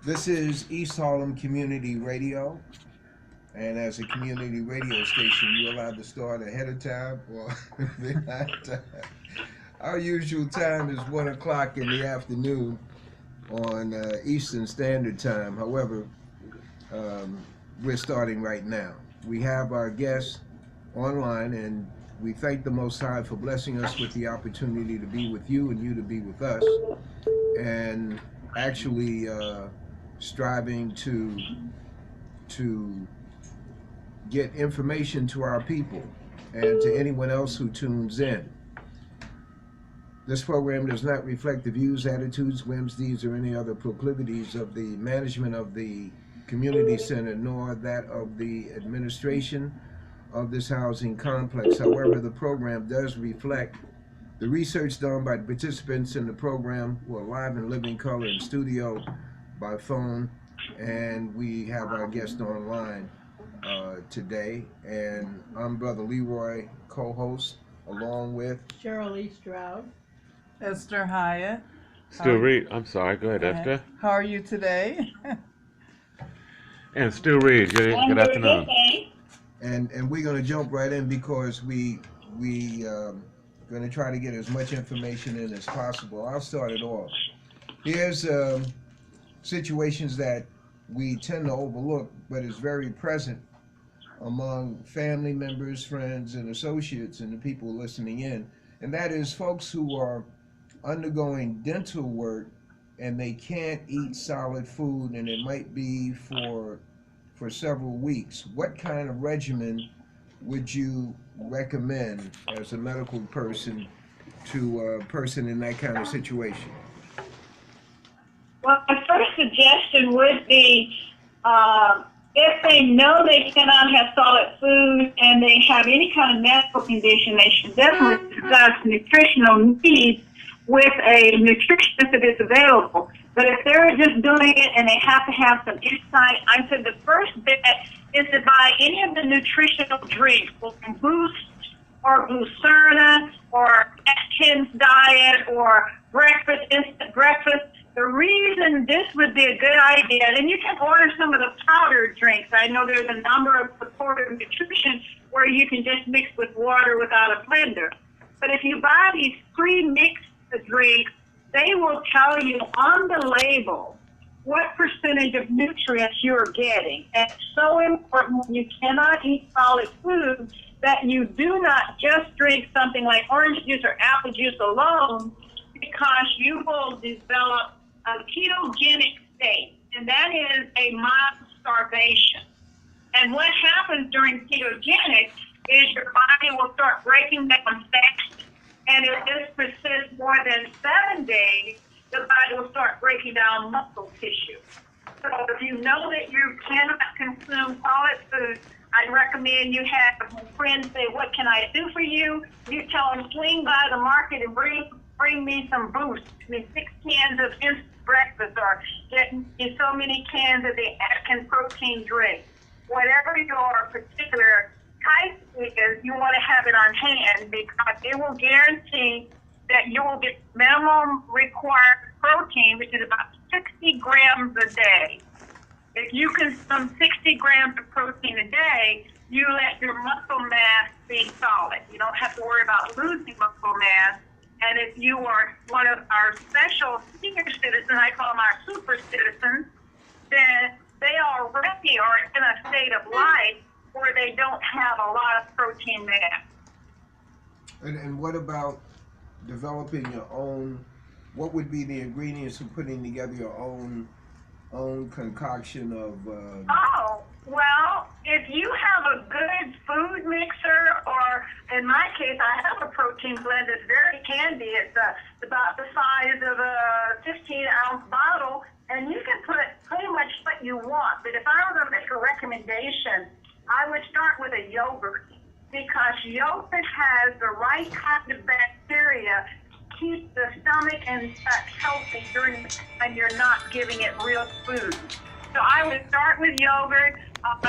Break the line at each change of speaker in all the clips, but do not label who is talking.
This is East Harlem Community Radio, and as a community radio station, you're allowed to start ahead of time or behind time. Our usual time is 1 o'clock in the afternoon on Eastern Standard Time. However, um, we're starting right now. We have our guests online, and we thank the Most High for blessing us with the opportunity to be with you and you to be with us, and actually striving to get information to our people and to anyone else who tunes in. This program does not reflect the views, attitudes, whims, deeds, or any other proclivities of the management of the community center, nor that of the administration of this housing complex. However, the program does reflect the research done by the participants in the program who are live in living color in studio, by phone, and we have our guest online today. And I'm Brother Leroy, co-host, along with
Shirley, Stroud.
Esther, Hyatt.
Still Reed. I'm sorry. Go ahead,
Go ahead.
Esther.
How are you today?
And still Reed. Good afternoon.
and we're going to jump right in because we going to try to get as much information in as possible. I'll start it off. Here's situations that we tend to overlook, but is very present among family members, friends, and associates, and the people listening in, and that is folks who are undergoing dental work and they can't eat solid food, and it might be for several weeks. What kind of regimen would you recommend as a medical person to a person in that kind of situation?
Well, my first suggestion would be if they know they cannot have solid food and they have any kind of medical condition, they should definitely discuss nutritional needs with a nutritionist if it's available. But if they're just doing it and they have to have some insight, I said the first bet is to buy any of the nutritional drinks, like Boost or Glucerna or Atkins Diet or instant breakfast. The reason this would be a good idea, and you can order some of the powdered drinks. I know there's a number of supportive nutrition where you can just mix with water without a blender. But if you buy these pre-mixed drinks, they will tell you on the label what percentage of nutrients you're getting. And it's so important when you cannot eat solid food that you do not just drink something like orange juice or apple juice alone, because you will develop a ketogenic state, and that is a mild starvation. And what happens during ketogenic is your body will start breaking down fat, and if this persists more than 7 days, the body will start breaking down muscle tissue. So if you know that you cannot consume solid food, I'd recommend you have friends say, "What can I do for you?" You tell them, swing by the market and bring me some Boost, 6 cans of instant breakfast, or get me so many cans of the Atkins protein drink. Whatever your particular type is, you want to have it on hand, because it will guarantee that you will get minimum required protein, which is about 60 grams a day. If you consume 60 grams of protein a day, you let your muscle mass be solid. You don't have to worry about losing muscle mass. And if you are one of our special senior citizens, I call them our super citizens, then they already are in a state of life where they don't have a lot of protein mass.
And what about developing your own? What would be the ingredients for putting together your own concoction of?
Well, if you have a good food mixer, or in my case, I have a protein blend that's very handy. It's about the size of a 15-ounce bottle, and you can put pretty much what you want. But if I were going to make a recommendation, I would start with a yogurt, because yogurt has the right kind of bacteria to keep the stomach and gut healthy during the time you're not giving it real food. So I would start with yogurt.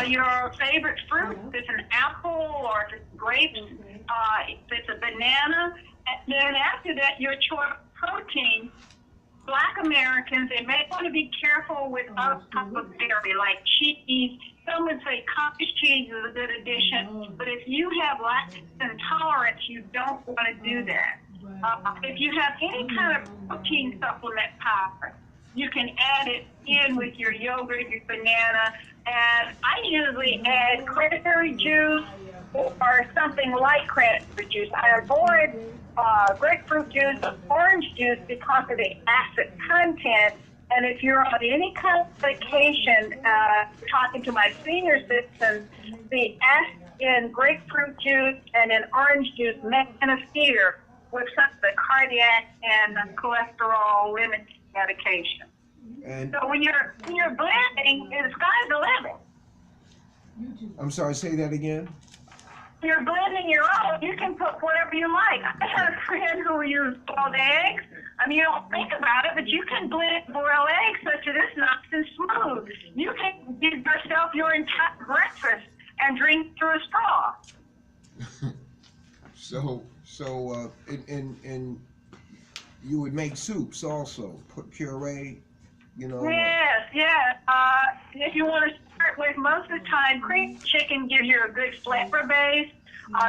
Your favorite fruit, if it's an apple or if it's grapes, if it's a banana, and then after that, your choice of protein. Black Americans, they may want to be careful with other types of dairy, like cheese. Some would say cottage cheese is a good addition, but if you have lactose intolerance, you don't want to do that. If you have any kind of protein supplement powder, you can add it in with your yogurt, your banana, and I usually add cranberry juice or something like cranberry juice. I avoid grapefruit juice or orange juice because of the acid content. And if you're on any kind of medication, talking to my senior citizens, the acid in grapefruit juice and in orange juice may interfere with some of the cardiac and cholesterol limiting medication.
And
So when you're blending, the sky's the limit.
I'm sorry, say that again.
You're blending your own, you can put whatever you like. I had a friend who used boiled eggs. I mean, you don't think about it, but you can blend boiled eggs such that it's nice and smooth. You can give yourself your entire breakfast and drink through a straw.
So, and you would make soups also, put puree, you know.
Yes. If you want to start with, most of the time, cream chicken gives you a good flavor base.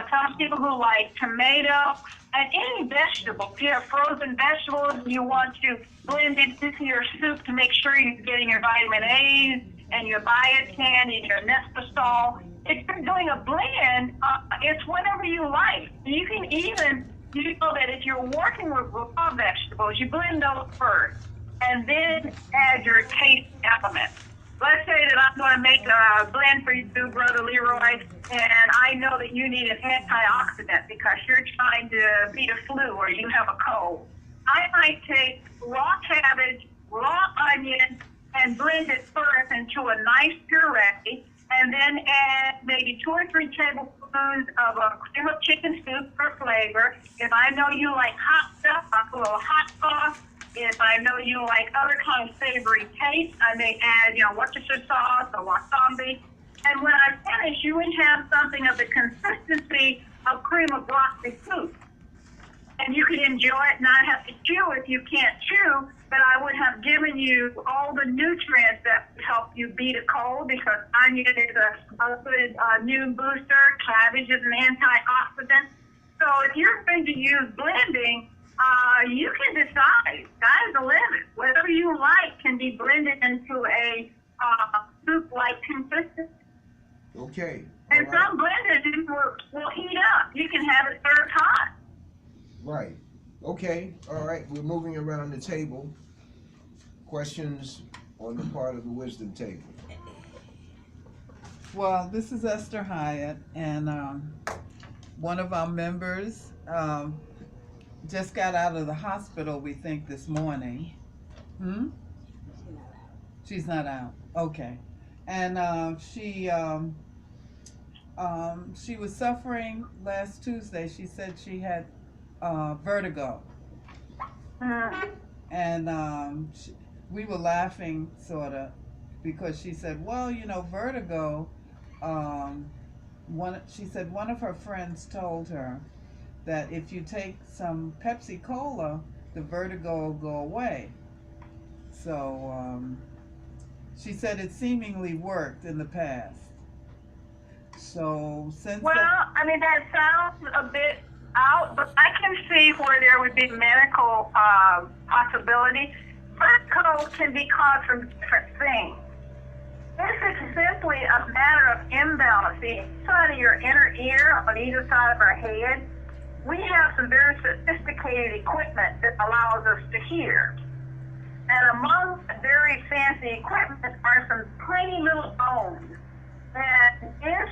Some people who like tomato and any vegetable. If you have frozen vegetables, you want to blend it into your soup to make sure you're getting your vitamin A's and your biotin and your nestasol. If you're doing a blend, it's whatever you like. You can even, you know that if you're working with raw vegetables, you blend those first and then add your taste elements. Let's say that I'm going to make a blend for you, Brother Leroy, and I know that you need an antioxidant because you're trying to beat a flu or you have a cold. I might take raw cabbage, raw onion, and blend it first into a nice puree, and then add maybe 2 or 3 tablespoons of a cream of chicken soup for flavor. If I know you like hot stuff, I'll put a little hot sauce. If I know you like other kind of savory taste, I may add, Worcestershire sauce or wasabi. And when I finish, you would have something of the consistency of cream of broccoli soup. And you can enjoy it, not have to chew if you can't chew, but I would have given you all the nutrients that would help you beat a cold because onion is a good immune booster, cabbage is an antioxidant. So if you're going to use blending, you can decide. Sky's the limit. Whatever you like can be blended into a soup-like consistency.
Okay.
And
All right.
some blenders will heat up. You can have it served hot.
Right. Okay. All right. We're moving around the table. Questions on the part of the wisdom table.
Well, this is Esther Hyatt, and one of our members just got out of the hospital, we think, this morning. She's not out. Okay. And she was suffering last Tuesday. She said she had vertigo. And we were laughing, sort of, because she said, well, vertigo, she said one of her friends told her that if you take some Pepsi Cola, the vertigo will go away. So she said it seemingly worked in the past. So since
that sounds a bit out, but I can see where there would be medical possibility. Vertigo can be caused from different things. This is simply a matter of imbalance. The inside of your inner ear on either side of our head, we have some very sophisticated equipment that allows us to hear. And among the very fancy equipment are some tiny little bones. And if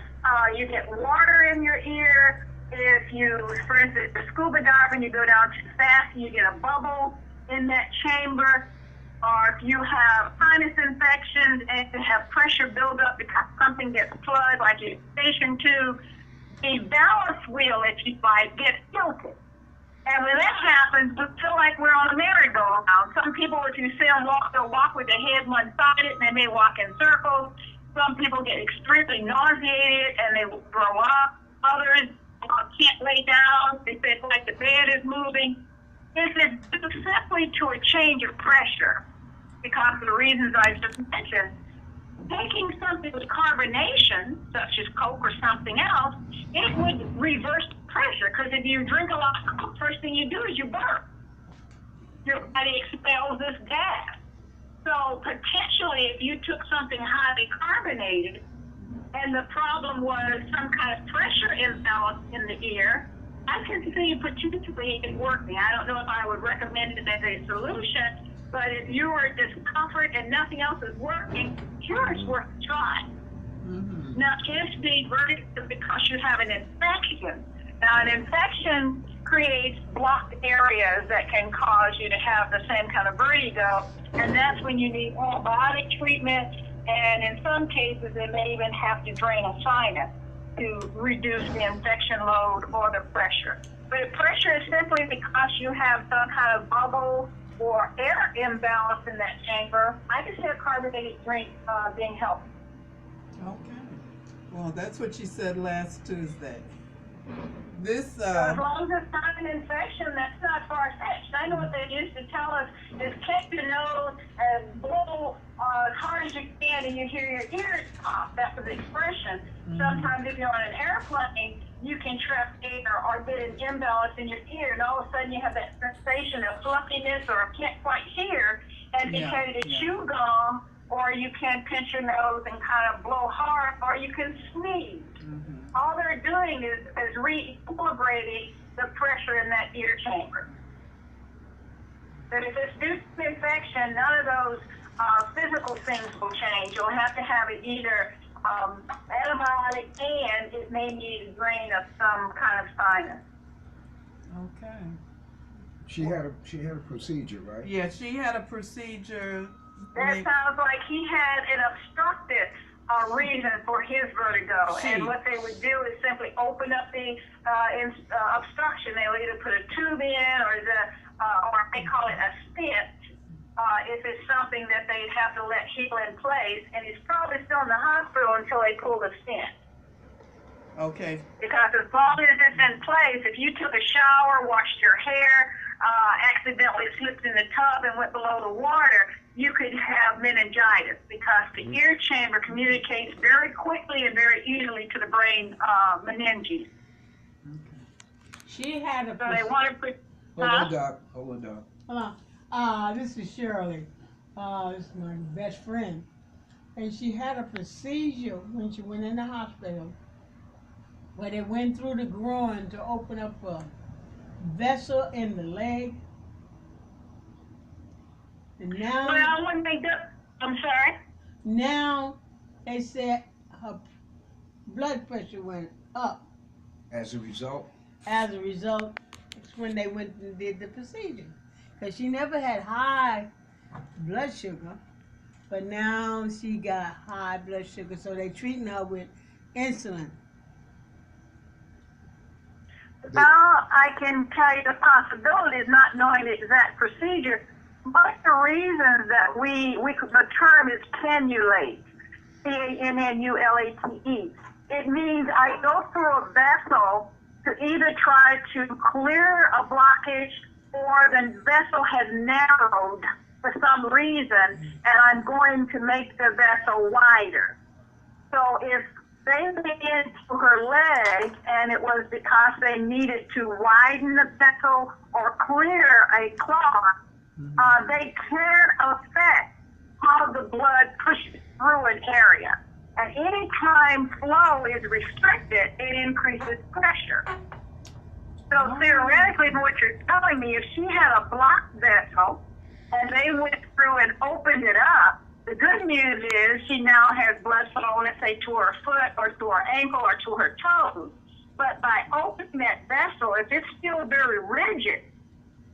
you get water in your ear, if you, for instance, scuba diving, you go down too fast and you get a bubble in that chamber, or if you have sinus infections and you have pressure buildup because something gets plugged, like your station tube, the balance wheel, if you like, gets tilted. And when that happens, we feel like we're on a merry-go-round. Some people, if you see them walk, they'll walk with their head one-sided, and they may walk in circles. Some people get extremely nauseated, and they will throw up. Others can't lay down. They say it's like the bed is moving. Is it due simply to a change of pressure? Because of the reasons I just mentioned, taking something with carbonation, such as Coke or something else, it would reverse the pressure. Because if you drink a lot of Coke, first thing you do is you burp. Your body expels this gas. So potentially, if you took something highly carbonated, and the problem was some kind of pressure imbalance in the ear, I can see potentially it working. I don't know if I would recommend it as a solution, but if you are discomfort and nothing else is working, sure, it's worth a try.
Mm-hmm.
Now, if the vertigo is because you have an infection, now an infection creates blocked areas that can cause you to have the same kind of vertigo, and that's when you need antibiotic treatment, and in some cases they may even have to drain a sinus to reduce the infection load or the pressure. But if pressure is simply because you have some kind of bubble or air imbalance in that chamber, I can see a carbonated drink being helpful.
Okay. Well, that's what she said last Tuesday. This,
So as long as it's not an infection, that's not far-fetched. I know what they used to tell us is clip your nose and blow as hard as you can and you hear your ears pop. That was the expression. Sometimes if you're on an airplane, you can trap air or get an imbalance in your ear, and all of a sudden you have that sensation of fluffiness or can't quite hear, and because you chew gum, or you can pinch your nose and kind of blow hard, or you can sneeze. All they're doing is re-equilibrating the pressure in that ear chamber. But if it's due to infection, none of those physical things will change. You'll have to have it either antibiotic, and it may need a drain of some kind of sinus.
okay.
She had a procedure, right?
Yeah, she had a procedure.
That sounds like he had an obstructive reason for his vertigo. And what they would do is simply open up the obstruction. They would either put a tube in or they call it a stent. If it's something that they'd have to let heal in place, and he's probably still in the hospital until they pull the stent.
Okay.
Because as long as it's in place, if you took a shower, washed your hair, accidentally slipped in the tub and went below the water, you could have meningitis, because the ear chamber communicates very quickly and very easily to the brain meninges.
She had a
So they want to put.
Hold on, Doc. Hold on, Doc.
this is Shirley. This is my best friend. And she had a procedure when she went in the hospital where they went through the groin to open up a vessel in the leg. And now,
Well, when they do, I'm sorry.
now they said her blood pressure went up.
As a result,
As a result, it's when they went and did the procedure. Because she never had high blood sugar, but now she got high blood sugar, so they're treating her with insulin.
Well, I can tell you the possibilities, not knowing the exact procedure. But the reasons that the term is cannulate, C-A-N-N-U-L-A-T-E. It means I go through a vessel to either try to clear a blockage, or the vessel has narrowed for some reason, and I'm going to make the vessel wider. So if they went into her leg and it was because they needed to widen the vessel or clear a clot, they can affect how the blood pushes through an area. And any time flow is restricted, it increases pressure. So theoretically, from what you're telling me, if she had a blocked vessel and they went through and opened it up, the good news is she now has blood flow, let's say, to her foot or to her ankle or to her toes. But by opening that vessel, if it's still very rigid,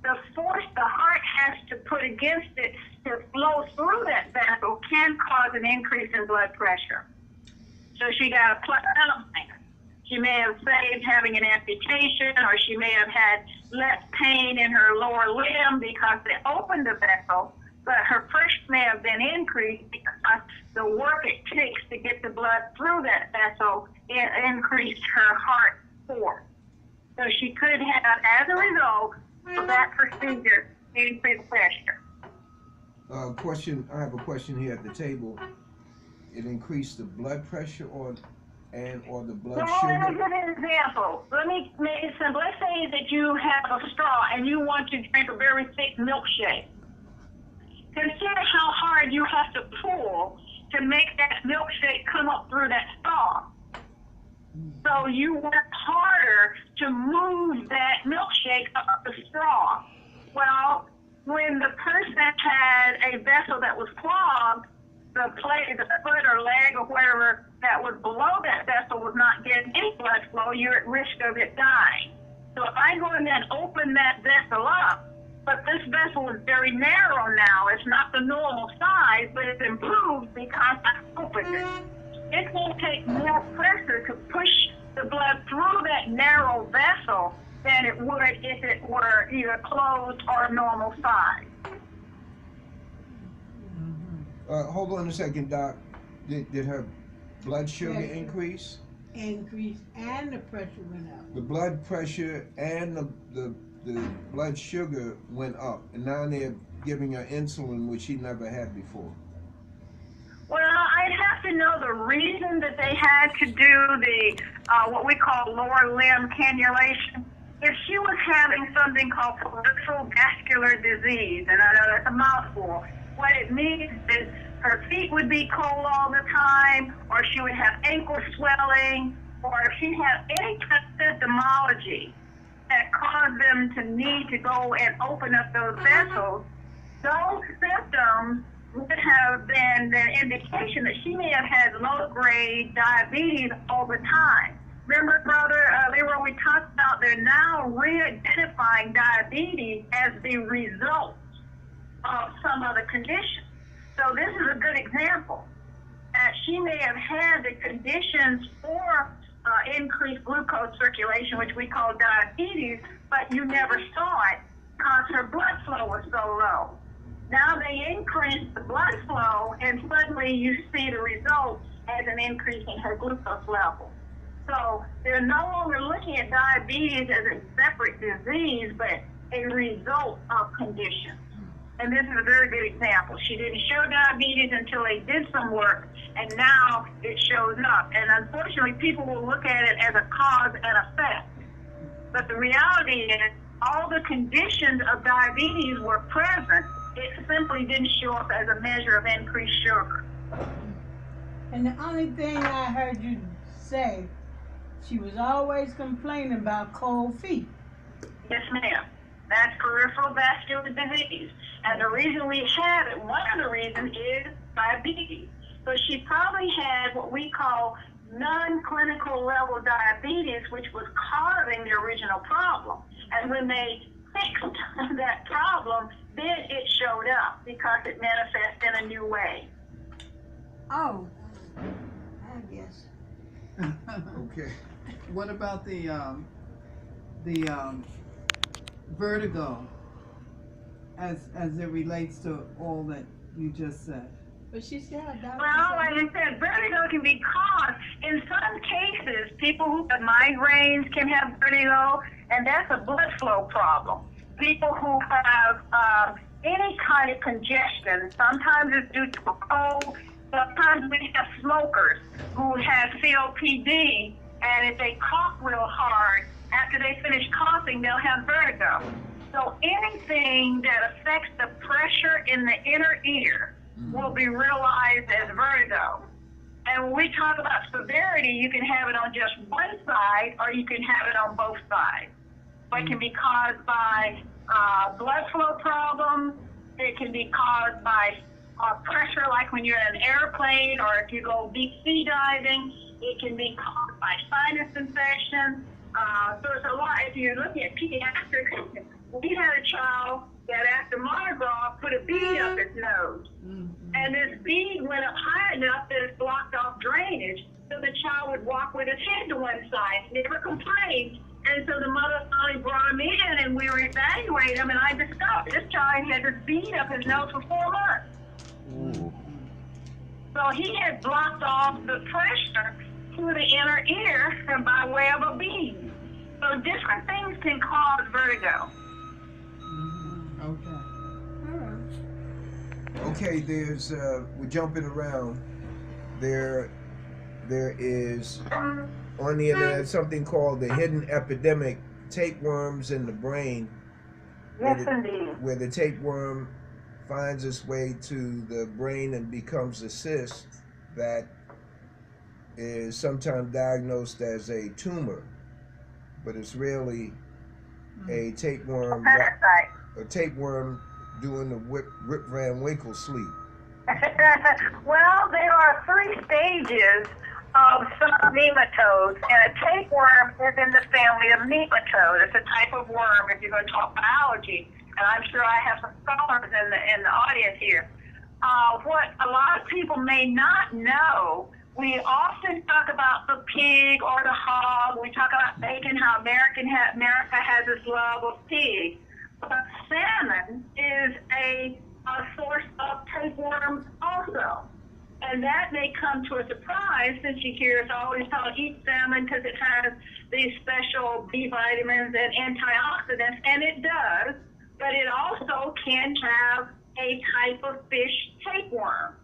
the force the heart has to put against it to flow through that vessel can cause an increase in blood pressure. So she got a plus element. She may have saved having an amputation, or she may have had less pain in her lower limb because they opened the vessel, but her pressure may have been increased because the work it takes to get the blood through that vessel increased her heart force. So she could have, as a result, So that procedure increased pressure.
Question. I have a question here at the table. It increased the blood pressure or the blood
Well,
sugar?
let me give you an example. Let me make it simple. Let's say that you have a straw and you want to drink a very thick milkshake. Consider how hard you have to pull to make that milkshake come up through that straw. So you work harder to move that milkshake up the straw. Well, when the person had a vessel that was clogged, the foot or leg or whatever that was below that vessel was not getting any blood flow, you're at risk of it dying. So if I go in there and open that vessel up, but this vessel is very narrow now, it's not the normal size, but it's improved because I opened it. It's going to take more pressure to push the blood through that narrow vessel than it would if it were either closed or normal size.
Hold on a second, Doc. Did her blood sugar
Yes.
increase?
Increase and the pressure went up.
The blood pressure and the blood sugar went up, and now they're giving her insulin, which she never had before.
Well, I'd have to know the reason that they had to do the what we call lower limb cannulation. If she was having something called peripheral vascular disease, and I know that's a mouthful, what it means is her feet would be cold all the time, or she would have ankle swelling, or if she had any kind of symptomology that caused them to need to go and open up those vessels, those symptoms would have been the indication that she may have had low-grade diabetes all the time. Remember, Brother Leroy, we talked about they're now re-identifying diabetes as the result of some other condition. So this is a good example. She may have had the conditions for increased glucose circulation, which we call diabetes, but you never saw it because her blood flow was so low. Now they increase the blood flow, and suddenly you see the result as an increase in her glucose level. So they're no longer looking at diabetes as a separate disease, but a result of conditions. And this is a very good example. She didn't show diabetes until they did some work, and now it shows up. And unfortunately, people will look at it as a cause and effect. But the reality is, all the conditions of diabetes were present. It simply didn't show up as a measure of increased sugar.
And the only thing I heard you say, she was always complaining about cold feet.
Yes, ma'am. That's peripheral vascular disease. And the reason we have it, one of the reasons is diabetes. So she probably had what we call non-clinical level diabetes, which was causing the original problem. And when they fixed that problem, then it showed up because it manifests in a new way.
Oh, I guess.
Okay.
What about the vertigo as it relates to all that you just said?
But she said her doctor
Well, like
said,
I said, vertigo can be caused. In some cases, people who have migraines can have vertigo, and that's a blood flow problem. People who have any kind of congestion, sometimes it's due to a cold, sometimes we have smokers who have COPD, and if they cough real hard, after they finish coughing, they'll have vertigo. So anything that affects the pressure in the inner ear will be realized as vertigo. And when we talk about severity, you can have it on just one side or you can have it on both sides. So it can be caused by blood flow problems. It can be caused by pressure, like when you're in an airplane or if you go deep sea diving. It can be caused by sinus infection. So it's a lot. If you're looking at pediatrics, we had a child that after Mardi Gras put a bead up his nose. And this bead went up high enough that it blocked off drainage. So the child would walk with his head to one side, never complained. And so the mother finally brought him in and we were evaluating him, and I discovered this child had this bead up his nose for 4 months.
Ooh.
So he had blocked off the pressure to the inner ear by way of a bead. So different things can cause vertigo.
Okay, there's we're jumping around. There is on the internet something called the hidden epidemic, tapeworms in the brain,
Yes, indeed.
where the tapeworm finds its way to the brain and becomes a cyst that is sometimes diagnosed as a tumor, but it's really a tapeworm.
Parasite.
A tapeworm doing the Rip Van Winkle sleep.
Well, there are 3 stages of some nematodes, and a tapeworm is in the family of nematodes. It's a type of worm if you're going to talk biology, and I'm sure I have some scholars in the audience here. What a lot of people may not know, we often talk about the pig or the hog. We talk about bacon, how America has this love of pig. But salmon is a source of tapeworms also. And that may come to a surprise since you hear us always talk eat salmon because it has these special B vitamins and antioxidants, and it does, but it also can have a type of fish tapeworm.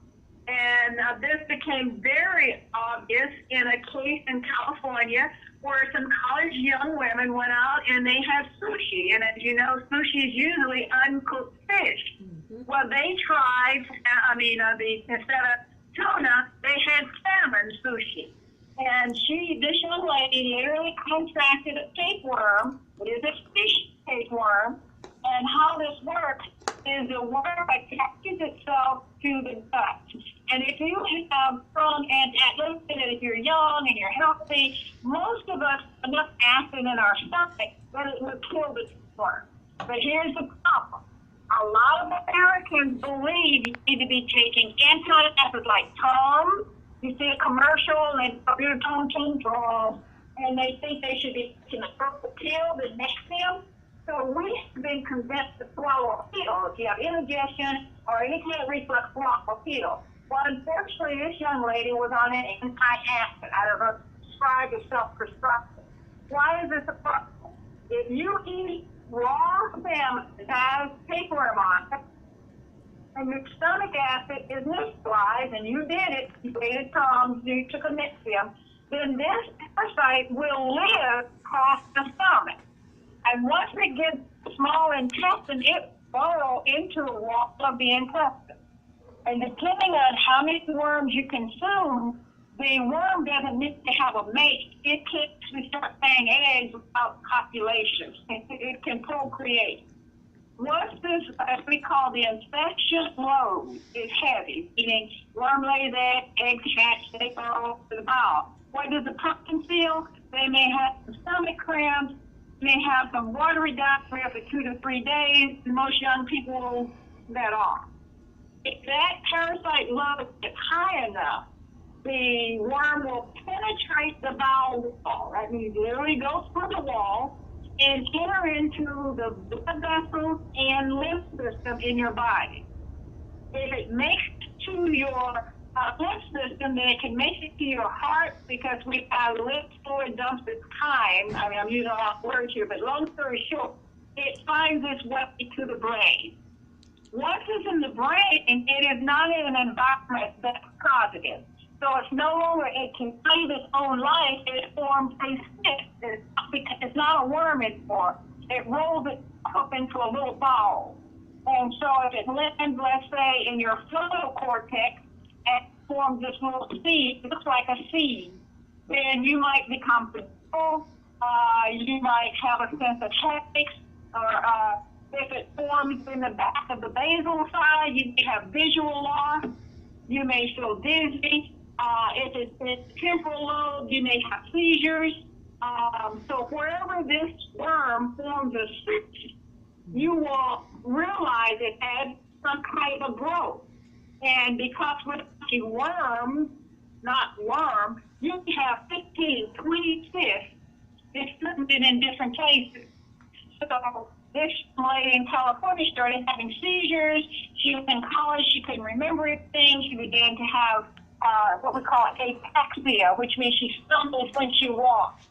And this became very obvious in a case in California where some college young women went out and they had sushi. And as you know, sushi is usually uncooked fish. Well, they tried, instead of tuna, they had salmon sushi. And this young lady literally contracted a tapeworm. It is a fish tapeworm. And how this works is the worm attaches itself to the gut. And if you have strong anti-oxidant, if you're young and you're healthy, most of us have enough acid in our stomach that it would kill the tapeworm. But here's the problem. A lot of Americans believe you need to be taking antioxidants like Tom. You see a commercial and you're Tom, and they think they should be taking a purple pill that makes them. So we have been convinced to swallow a pill. If you have indigestion or any kind of reflux, swallow a pill. Well, unfortunately, this young lady was on an anti-acid. I don't know if it's prescribed or self-prescribed. Why is this a problem? If you eat raw salmon that has tapeworm on it, and your stomach acid is neutralized, and you did it, you ate Tom, you took a Nexium, then this parasite will live across the stomach. And once it gets small intestine, it burrow into the wall of the intestine. And depending on how many worms you consume, the worm doesn't need to have a mate. It can actually start laying eggs without copulation. It can procreate. Once this, as we call the infection load, is heavy, meaning worm lays eggs hatch, they burrow to the bowel. What does the pumpkin feel? They may have some stomach cramps, may have some watery diarrhea for 2 to 3 days, and most young people will that off. If that parasite load is high enough, the worm will penetrate the bowel wall. That means literally go through the wall and enter into the blood vessels and lymph system in your body. If it makes it to your lymph system, then it can make it to your heart because we have lymph fluid dumps at time. I'm using a lot of words here, but long story short, it finds its way to the brain. Once it's in the brain, it is not in an environment that's positive. So it's no longer, it can live its own life, it forms a cyst. It's not a worm anymore. It rolls it up into a little ball. And so if it lands, let's say, in your frontal cortex and forms this little seed, it looks like a seed, then you might become controlled, you might have a sense of headaches, or if it forms in the back of the basal side, you may have visual loss, you may feel dizzy. If it's temporal lobe, you may have seizures. So wherever this worm forms a cyst, you will realize it had some kind of growth. And because we're talking worms, not worm, you have 15, 20 cysts distributed in different places. So this lady in California started having seizures. She was in college. She couldn't remember anything. She began to have what we call ataxia, which means she stumbles when she walks.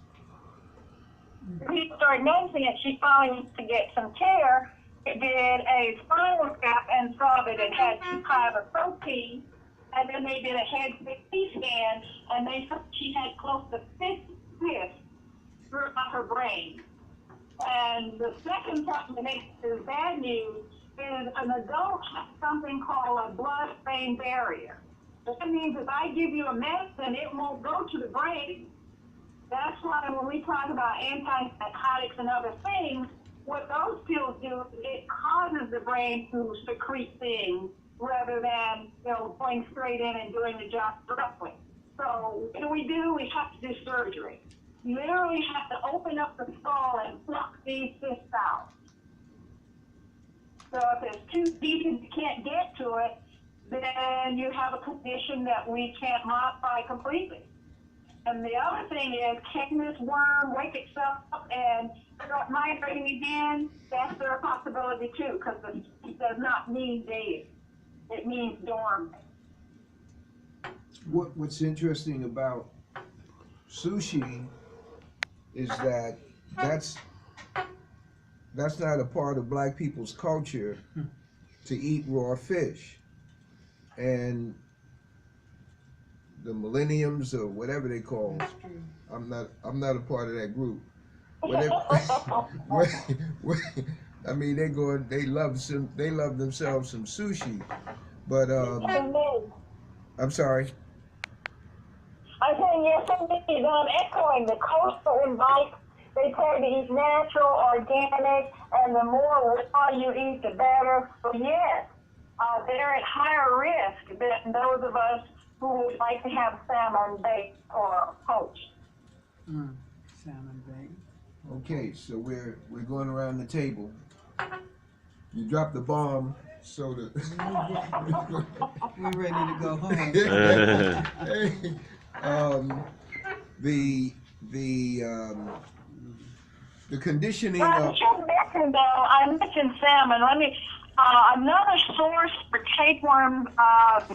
People started noticing it. She finally went to get some care, did a spinal tap and saw that it had too high of a protein, and then they did a head CT scan, and they said she had close to 50 cysts throughout her brain. And the second part that makes this bad news is an adult has something called a blood-brain barrier. That means if I give you a medicine, it won't go to the brain. That's why when we talk about antipsychotics and other things, what those pills do is it causes the brain to secrete things rather than, going straight in and doing the job correctly. So what do? We have to do surgery. You literally have to open up the skull and pluck these cysts out. So if it's too deep and you can't get to it, then you have a condition that we can't modify completely. And the other thing is, can this worm wake itself up and start migrating again? That's their possibility too, because it does not mean dead. It means dormant.
What's interesting about sushi is that that's not a part of black people's culture to eat raw fish. And the millenniums or whatever they call, I'm not a part of that group. I mean, they love themselves some sushi, but I'm sorry.
I think yes, indeed. I'm echoing the coastal advice. They try to eat natural, organic, and the more raw you eat, the better. So yes, they're at higher risk than those of us who would like to have salmon baked or poached.
Salmon baked.
Okay, so we're going around the table. You dropped the bomb, so
We're ready to go home.
The conditioning
Well,
of
I mentioned salmon. Let me. Another source for tapeworm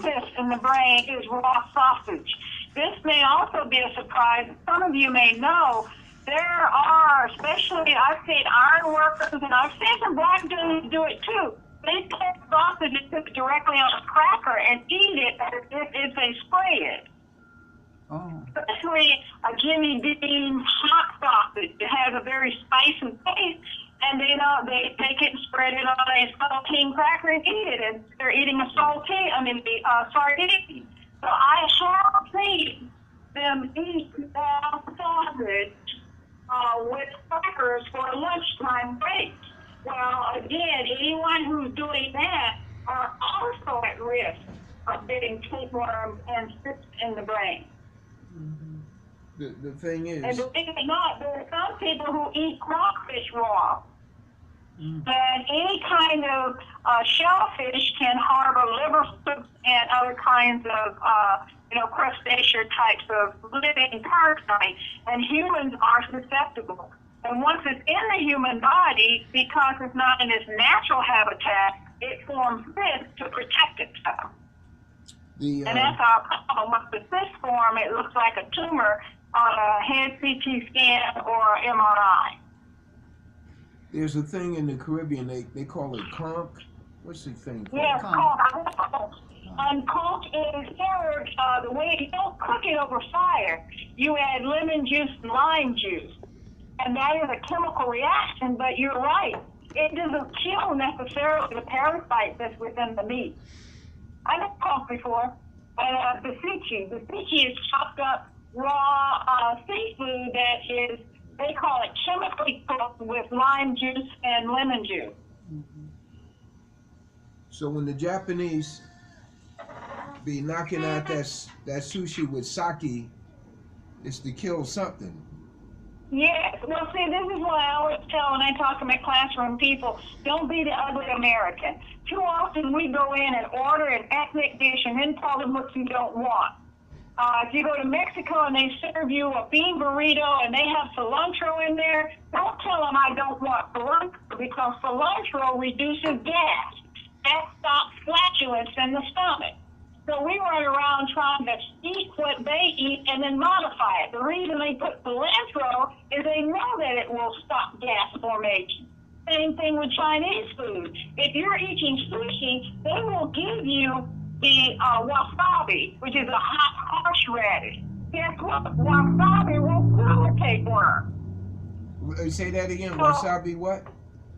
cysts in the brain is raw sausage. This may also be a surprise. Some of you may know there are, especially I've seen iron workers, and I've seen some black dudes do it too. They take sausage and put it directly on a cracker and eat it as if they spray it.
Oh.
Especially a Jimmy Dean hot sausage. It has a very spicy taste, and they take it and spread it on a saltine cracker and eat it, and they're eating a sardine. So I have seen them eat raw sausage with crackers for a lunchtime break. Well, again, anyone who's doing that are also at risk of getting tapeworms and cysts in the brain.
the thing is,
And believe it or not, there are some people who eat crawfish raw. And any kind of shellfish can harbor liver spoons and other kinds of, crustacean types of living parasites, and humans are susceptible. And once it's in the human body, because it's not in its natural habitat, it forms cysts to protect itself. And that's our problem. Once the cyst form, it looks like a tumor on a head CT scan or MRI.
there's a thing in the Caribbean, they call it conch. What's the thing called?
Yes,
Conch.
conch. And conch is served the way you don't cook it over fire. You add lemon juice and lime juice. And that is a chemical reaction, but you're right. It doesn't kill necessarily the parasite that's within the meat. I've had conch before. And besichi is chopped up raw seafood that is, they call it chemically cooked with lime juice and lemon juice.
So when the Japanese be knocking out that sushi with sake, it's to kill something.
Yes. Well, see, this is what I always tell when I talk to my classroom people, don't be the ugly American. Too often we go in and order an ethnic dish and then tell them what you don't want. If you go to Mexico and they serve you a bean burrito and they have cilantro in there, don't tell them I don't want cilantro, because cilantro reduces gas. That stops flatulence in the stomach. So we run around trying to eat what they eat and then modify it. The reason they put cilantro is they know that it will stop gas formation. Same thing with Chinese food. If you're eating sushi, they will give you the wasabi, which is a hot horseradish. Guess what? Wasabi will kill a tapeworm.
Say that again.
So,
Wasabi what?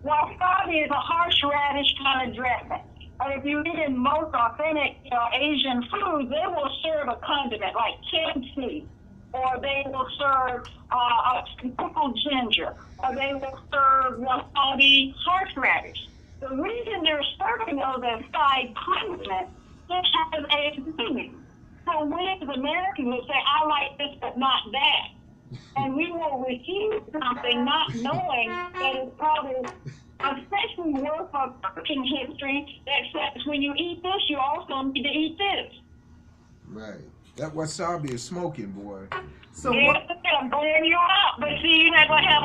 wasabi is a horseradish kind of dressing. And if you eat in most authentic Asian foods, they will serve a condiment like kimchi, or they will serve pickled ginger, or they will serve wasabi horseradish. The reason they're serving those as side condiments, it has a meaning. So we as Americans will say, I like this but not that. And we will refuse something not knowing that it's probably a century worth of cooking history that says when you eat this, you also need to eat this.
Right. That wasabi is smoking, boy.
So
It's going to burn you up, but see, you're not going to have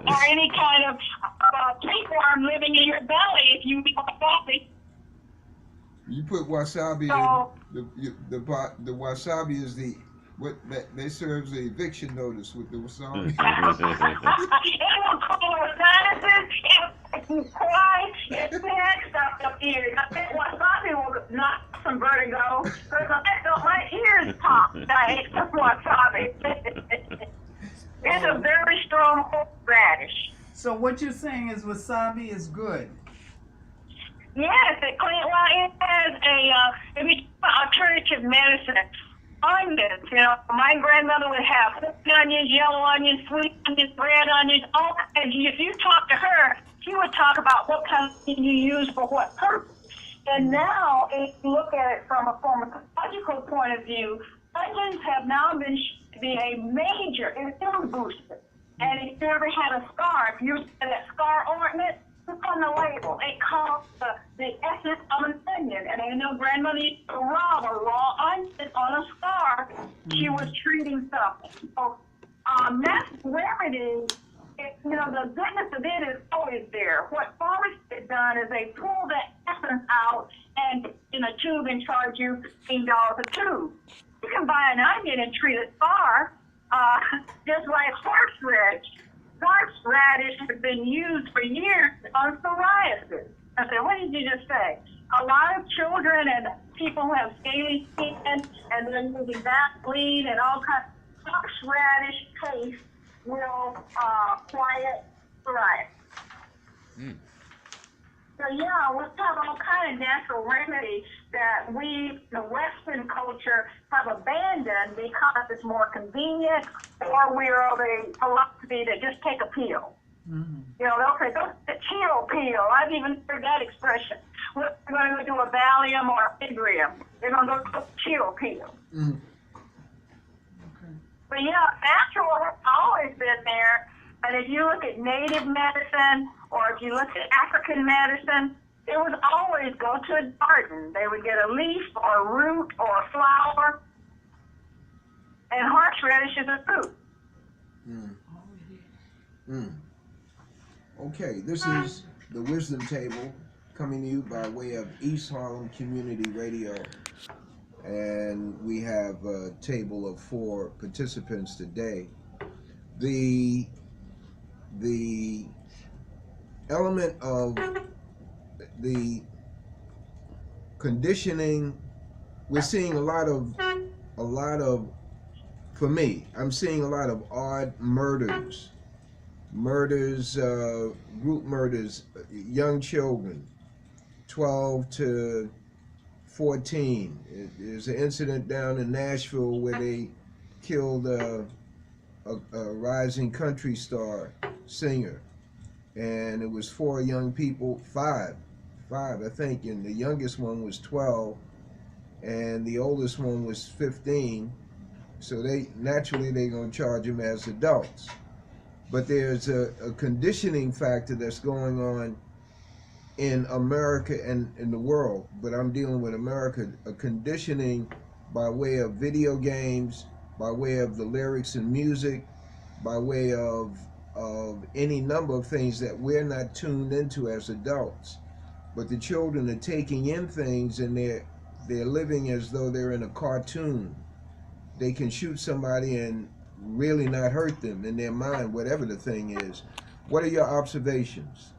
or any kind of tapeworm living in your belly if you eat wasabi.
You put wasabi
So,
in the wasabi is what they serve the eviction notice with the wasabi.
it will cool your sinuses, it will make you cry, it's bad stuff up here. I think wasabi will knock some vertigo, because my ears pop when I ate some wasabi. It's a very strong horseradish.
so what you're saying is wasabi is good.
Yes, it has if you alternative medicine, onions, my grandmother would have onions, yellow onions, sweet onions, red onions, all kinds. If you talk to her, she would talk about what kind of thing you use for what purpose. And now, if you look at it from a pharmacological point of view, onions have now been shown to be a major immune booster. And if you ever had a scar, if you had that scar ointment, look on the label. It calls the essence of an onion. And I know grandmother used to rub a raw onion on a scar. She was treating something. So natural remedies, the goodness of it is always there. What pharmacists have done is they pull that essence out and in a tube and charge you $15 a tube. You can buy an onion and treat a scar, just like horseradish. Horseradish has been used for years on psoriasis. I said, what did you just say? A lot of children and people who have scaly skin and then using Vaseline and all kinds of horseradish paste will quiet psoriasis. So yeah, we have all kind of natural remedies that we, the Western culture, have abandoned because it's more convenient, or we're of a philosophy that just take a pill.
Mm-hmm.
They'll say, go the chill pill. I've even heard that expression. We're going to go do a Valium or a Figrium. They're going to go to a chill pill.
Mm.
But natural has always been there. And if you look at native medicine, or if you look at African medicine, it was always go to a garden. They would get a leaf or a root or a flower. And horseradish is a fruit.
Mm. Mm. Okay, this is the Wisdom Table coming to you by way of East Harlem Community Radio. And we have a table of 4 participants today. The element of the conditioning, we're seeing a lot of, for me, I'm seeing a lot of odd murders, group murders, young children, 12 to 14. There's an incident down in Nashville where they killed a rising country star singer, and it was 4 young people, five I think, and the youngest one was 12 and the oldest one was 15. So they're gonna charge them as adults. But there's a conditioning factor that's going on in America and in the world, but I'm dealing with America, a conditioning by way of video games, by way of the lyrics and music, by way of any number of things that we're not tuned into as adults. But the children are taking in things, and they're living as though they're in a cartoon. They can shoot somebody and really not hurt them in their mind, whatever the thing is. What are your observations?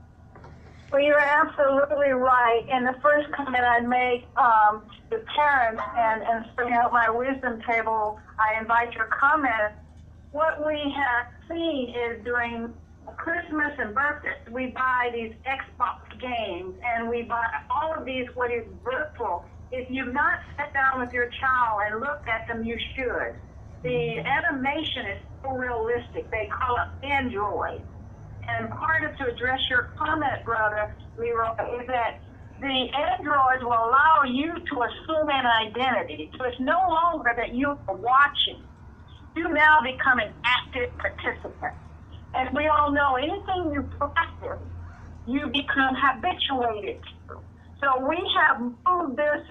Well, you're absolutely right. And the first comment I'd make to parents and spreading out my wisdom table, I invite your comment. What we have seen is during Christmas and birthdays, we buy these Xbox games and we buy all of these what is virtual. If you've not sat down with your child and looked at them, you should. The animation is so realistic. They call it Android. And part of to address your comment, Brother Leroy, is that the androids will allow you to assume an identity. So it's no longer that you are watching. You now become an active participant. And we all know anything you practice, you become habituated to. So we have moved this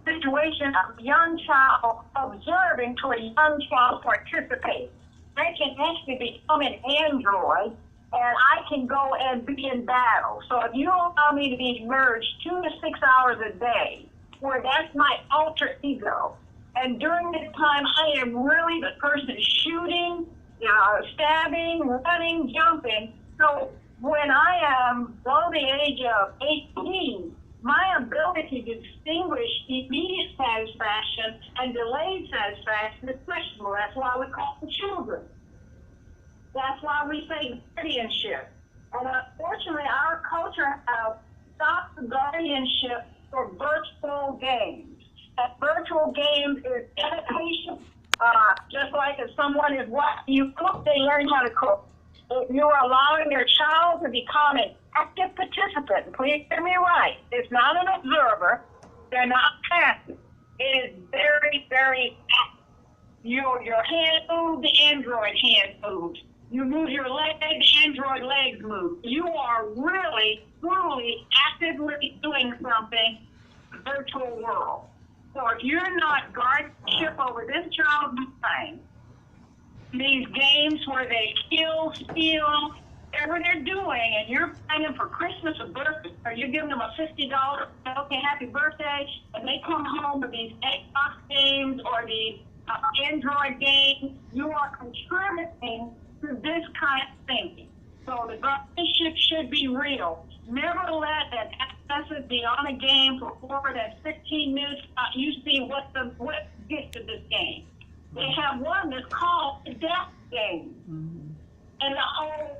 situation of young child observing to a young child participating. I can actually become an android, and I can go and be in battle. So if you allow me to be merged 2 to 6 hours a day, where that's my alter ego, and during this time I am really the person shooting, stabbing, running, jumping. So when I am below the age of 18, my ability to distinguish immediate satisfaction and delayed satisfaction is questionable. That's why we call them children. That's why we say guardianship. And unfortunately, our culture has stopped the guardianship for virtual games. And virtual games is dedication. Just like if someone is watching you cook, they learn how to cook. If you are allowing your child to become an active participant, please get me right, it's not an observer, they're not passive. It is very, very active. Your hand moves, the android hand moves. You move your leg, the android legs move. You are really, truly, actively doing something in the virtual world. So if you're not guardianship over this child's mind, these games where they kill, steal, whatever they're doing, and you're buying them for Christmas or birthday, or you're giving them a $50, okay, happy birthday, and they come home with these Xbox games or these Android games, you are contributing to this kind of thinking. So the guardianship should be real. Never let an adolescent be on a game for more than 15 minutes. You see what gets of this game. They have one that's called the death game. Mm-hmm. And the whole,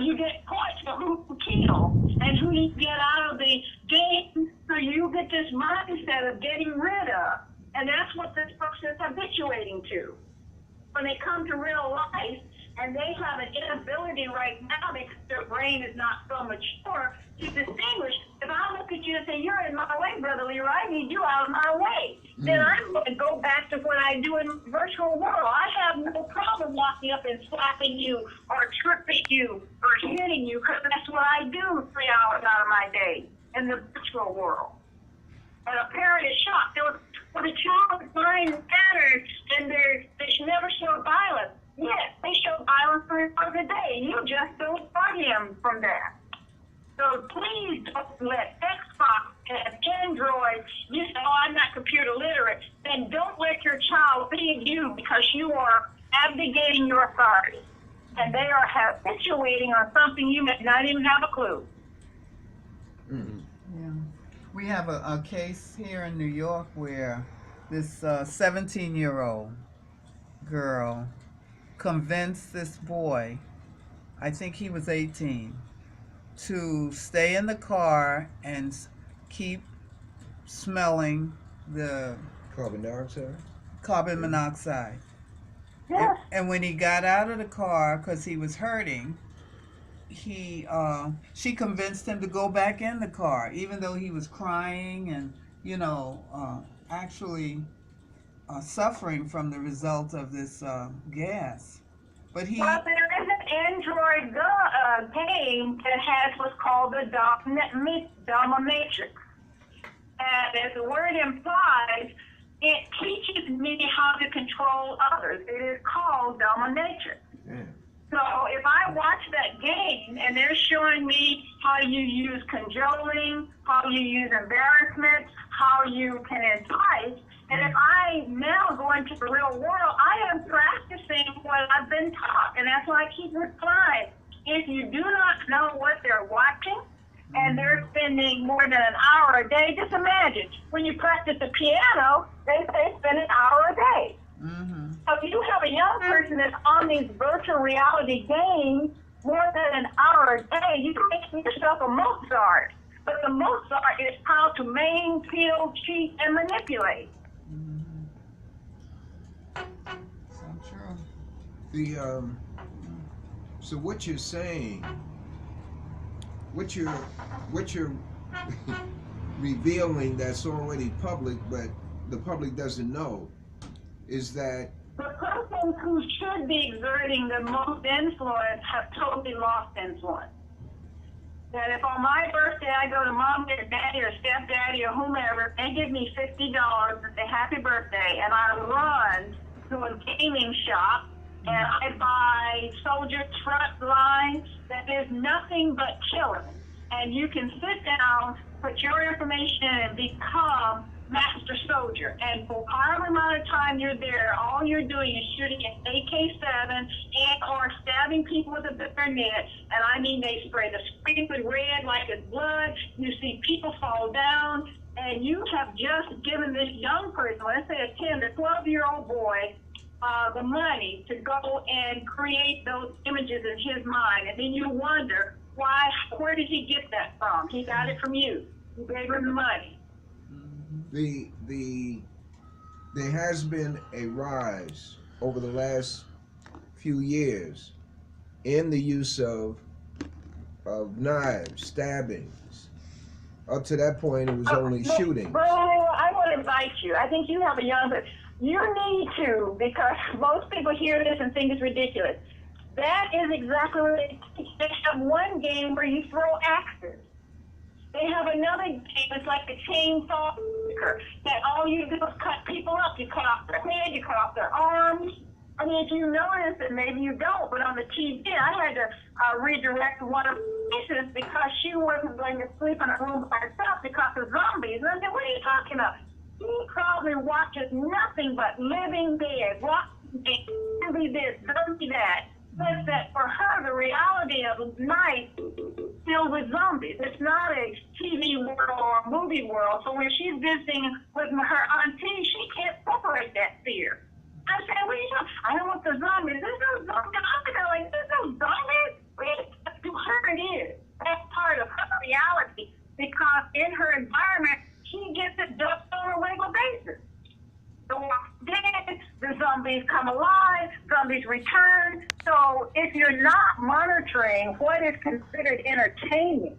you get points for who to kill and who you get out of the game, so you get this mindset of getting rid of. And that's what this person is habituating to. When they come to real life, and they have an inability right now because their brain is not so mature to distinguish. If I look at you and say, you're in my way, Brother Leroy, I need you out of my way, then I'm going to go back to what I do in the virtual world. I have no problem walking up and slapping you or tripping you or hitting you, because that's what I do 3 hours out of my day in the virtual world. And a parent is shocked. Well, the child's mind is patterned, and they should never show violence. Yes, they show violence 3 hours a day. You just don't guard him from that. So please don't let Xbox and Android, you say, oh, I'm not computer literate, then don't let your child feed you because you are abdicating your authority. And they are habituating on something you may not even have a clue.
Mm-hmm. Yeah. We have a case here in New York where this 17-year-old girl convinced this boy, I think he was 18, to stay in the car and keep smelling the carbon monoxide.
Yes.
And when he got out of the car, because he was hurting, she convinced him to go back in the car, even though he was crying and, actually suffering from the result of this gas. But
well, there is an Android game that has what's called the dominatrix. And as the word implies, it teaches me how to control others. It is called dominatrix. Yeah. So if I watch that game and they're showing me how you use cajoling, how you use embarrassment, how you can entice, and if I now go into the real world, I am practicing what I've been taught. And that's why I keep replying. If you do not know what they're watching, and they're they're spending more than an hour a day. Just imagine, when you practice the piano, they spend an hour a day.
Mm-hmm.
So if you have a young person that's on these virtual reality games more than an hour a day, you're making yourself a Mozart. But the Mozart is how to maim, kill, cheat, and manipulate.
Mm-hmm. So true.
The so what you're saying, what you're revealing that's already public, but the public doesn't know, is that
The person who should be exerting the most influence have totally lost influence. That if on my birthday I go to mom or daddy or stepdaddy or whomever, they give me $50 and say happy birthday, and I run to a gaming shop and I buy soldier truck lines, that is nothing but killing. And you can sit down, put your information in, and become master soldier. And for however amount of time you're there, all you're doing is shooting an AK-7 and or stabbing people with a bayonet. And I mean, they spray the screen with red like it's blood. You see people fall down, and you have just given this young person, let's say a 10 or 12-year-old boy, the money to go and create those images in his mind. And then you wonder, where did he get that from? He got it from you. You gave him the money.
there has been a rise over the last few years in the use of knives, stabbings. Up to that point, it was only shootings.
Brother Leroy, I want to invite you. I think you have a young, but you need to, because most people hear this and think it's ridiculous. That is exactly what they teach. They have one game where you throw axes. They have another game, it's like a chainsaw that all you do is cut people up. You cut off their head, you cut off their arms. I mean, if you notice it, maybe you don't, but on the TV, I had to redirect one of the pieces because she wasn't going to sleep in a room by herself because of zombies. And I said, what are you talking about? She probably watches nothing but living dead, zombie this, zombie that. But that for her, the reality of life filled with zombies. It's not a TV world or a movie world. So when she's visiting with her auntie, she can't separate that fear. I said, well, you know, I don't want the zombies. There's no zombies. I'm like, there's no zombies. To her it is. That's part of her reality because in her environment, she gets it done on a regular basis. The Walking Dead, the zombies come alive, zombies return. So if you're not monitoring what is considered entertainment,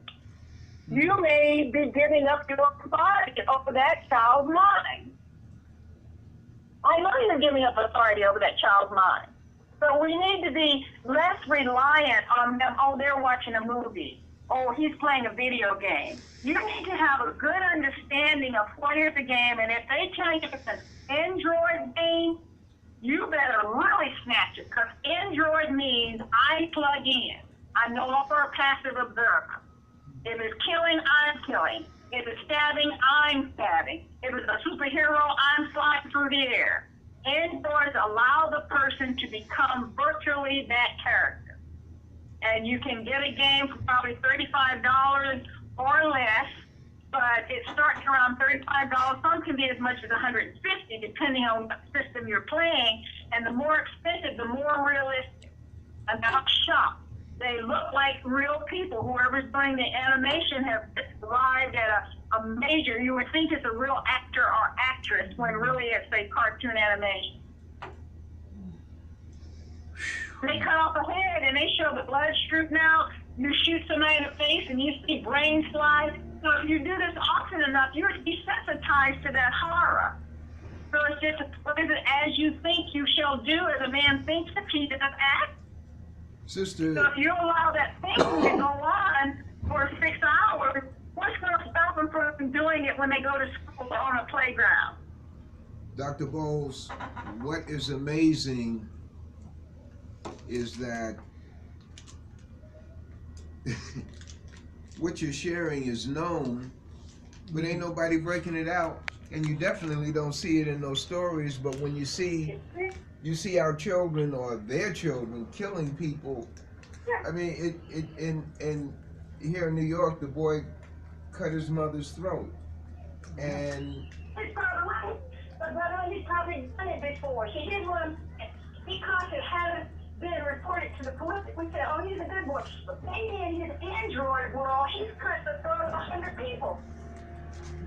you may be giving up your body over that child's mind. I know you're giving up authority over that child's mind. So we need to be less reliant on them. Oh, they're watching a movie. Oh, he's playing a video game. You need to have a good understanding of what is the game, and if they tell you it's an Android game, you better really snatch it, because Android means I plug in. I'm no longer a passive observer. If it's killing, I'm killing. If it's stabbing, I'm stabbing. If it's a superhero, I'm flying through the air. Androids allow the person to become virtually that character. And you can get a game for probably $35 or less, but it starts around $35. Some can be as much as $150, depending on what system you're playing. And the more expensive, the more realistic. About shop. They look like real people. Whoever's doing the animation has arrived at a major, you would think it's a real actor or actress when really it's a cartoon animation. They cut off a head and they show the blood shooting out. You shoot somebody in the face and you see brain slides. So if you do this often enough, you're desensitized to that horror. So it's just as you think you shall do, as a man thinks if he does act.
Sister,
So if you allow that thinking to go on for 6 hours, what's going to stop them from doing it when they go to school or on a playground?
Dr. Boles, what is amazing is that what you're sharing is known, but ain't nobody breaking it out, and you definitely don't see it in those stories. But when you see our children or their children killing people, I mean, it in here in New York, the boy cut his mother's throat. And
His brother, but brother, he's probably done it before. He did one because it hadn't been reported to the police. We said, oh, he's a good boy. But maybe in his Android world, he's cut the throat of 100 people.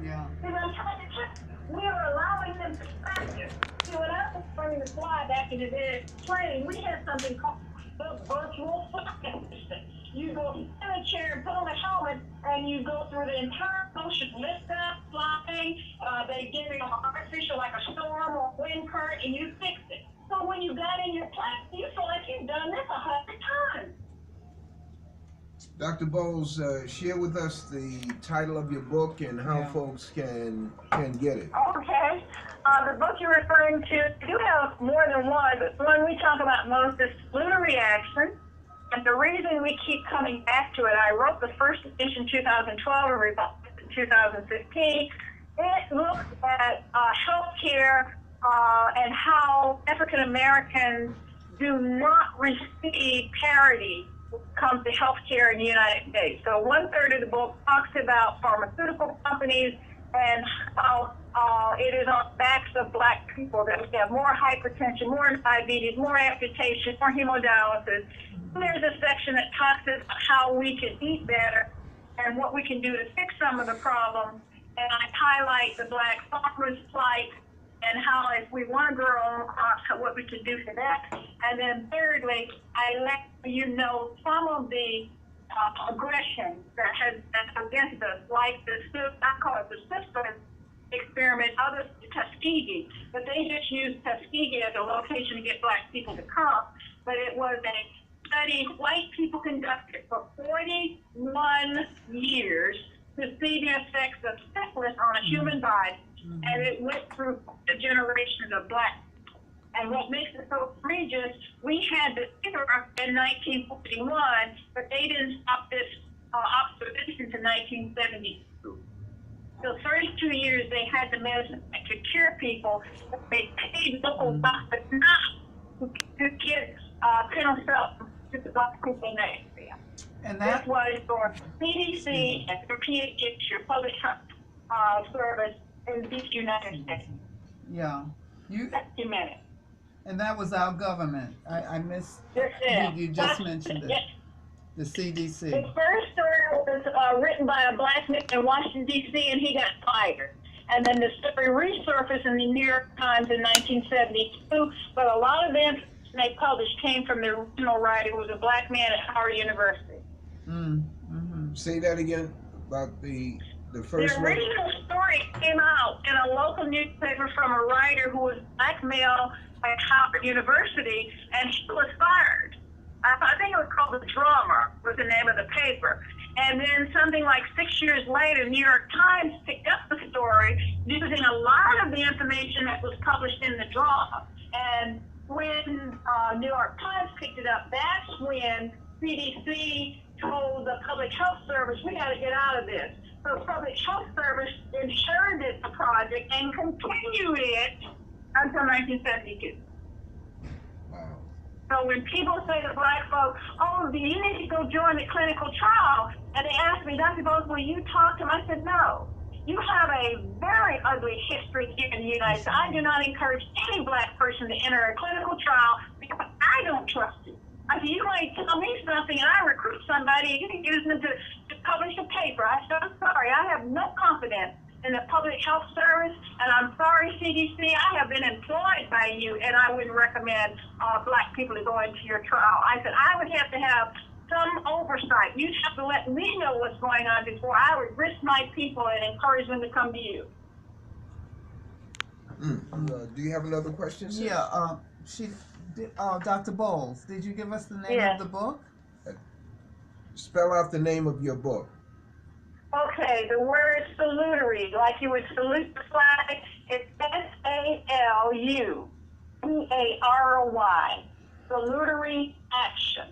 Yeah.
And I'm trying to check. We are allowing them to practice. See, when I was learning to fly back in the day training, we had something called the virtual flight assistant. You go in a chair and put on a helmet, and you go through the entire motion, lift up, flying. They give you an artificial, like a storm or wind current, and you fix it. So when you got in your plane, you feel like you've done this 100 times.
Dr. Boles, share with us the title of your book and how folks can get it.
Okay. The book you're referring to, you have more than one, but the one we talk about most is Salute Reaction. And the reason we keep coming back to it, I wrote the first edition 2012 and revised it in 2015. It looks at healthcare and how African Americans do not receive parity when it comes to healthcare in the United States. So 1/3 of the book talks about pharmaceutical companies and how it is on the backs of black people that we have more hypertension, more diabetes, more amputation, more hemodialysis. And there's a section that talks about how we can eat better and what we can do to fix some of the problems. And I highlight the black farmers' plight and how if we want to grow our own crops, what we can do for that. And then thirdly, I let you know some of the aggression that has been against us, like I call it the system experiment, others Tuskegee, but they just used Tuskegee as a location to get black people to come. But it was a study white people conducted for 41 years to see the effects of syphilis on a human body, and it went through the generations of black. And what makes it so egregious, we had the fever in 1941, but they didn't stop this observation to 1972. So 32 years they had the medicine to cure people, but they paid local doctors not to get penicillin to the black people in that area.
And
This
that
was for CDC and for PHS, your public health service in the United States.
yeah.
Documented.
And that was our government. I missed
Yes, ma'am.
you just mentioned it.
Yes.
The CDC.
The first story was written by a black man in Washington, D.C., and he got fired. And then the story resurfaced in the New York Times in 1972, but a lot of the information they published came from the original writer, who was a black man at Howard University.
Say that again about the first
The
one.
original story came out in a local newspaper from a writer who was black male at Howard University, and he was fired. I think it was called The Drummer, was the name of the paper. And then something like 6 years later, New York Times picked up the story using a lot of the information that was published in the drama. And when New York Times picked it up, that's when CDC told the Public Health Service, we got to get out of this. So Public Health Service inherited the project and continued it until 1972.
Wow.
So when people say to black folks, oh, you need to go join the clinical trial, and they ask me, Dr. Boles, will you talk to them? I said, no. You have a very ugly history here in the United States. I do not encourage any black person to enter a clinical trial because I don't trust you. I said, you might tell me something and I recruit somebody and you can use them to publish a paper. I said, I'm sorry, I have no confidence in the Public Health Service, and I'm sorry, CDC, I have been employed by you, and I wouldn't recommend black people to go into your trial. I said, I would have to have some oversight. You'd have to let me know what's going on before I would risk my people and encourage them to come to you.
Do you have another question, sis?
Yeah, Dr. Boles, did you give us the name
Yes.
of the book?
Spell out the name of your book.
Okay, the word salutary, like you would salute the flag, it's SALUTARY, salutary action.